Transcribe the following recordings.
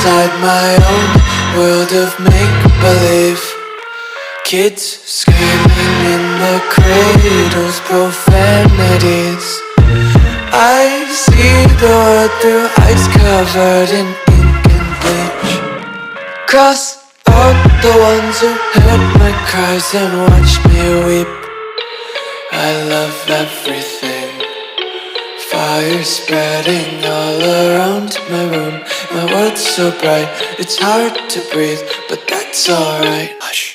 inside my own world of make-believe. Kids screaming in the cradles, profanities. I see the world through ice covered in ink and bleach. Cross out the ones who heard my cries and watched me weep. I love everything. Fire spreading all around my room. My world's so bright, it's hard to breathe, but that's alright. Hush.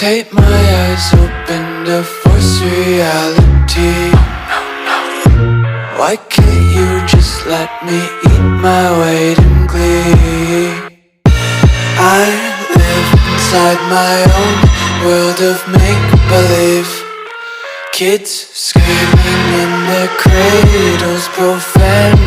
Tape my eyes open to force reality. Why can't you just let me eat my weight in glee? I live inside my own world of make-believe. Kids screaming in their cradles, profane.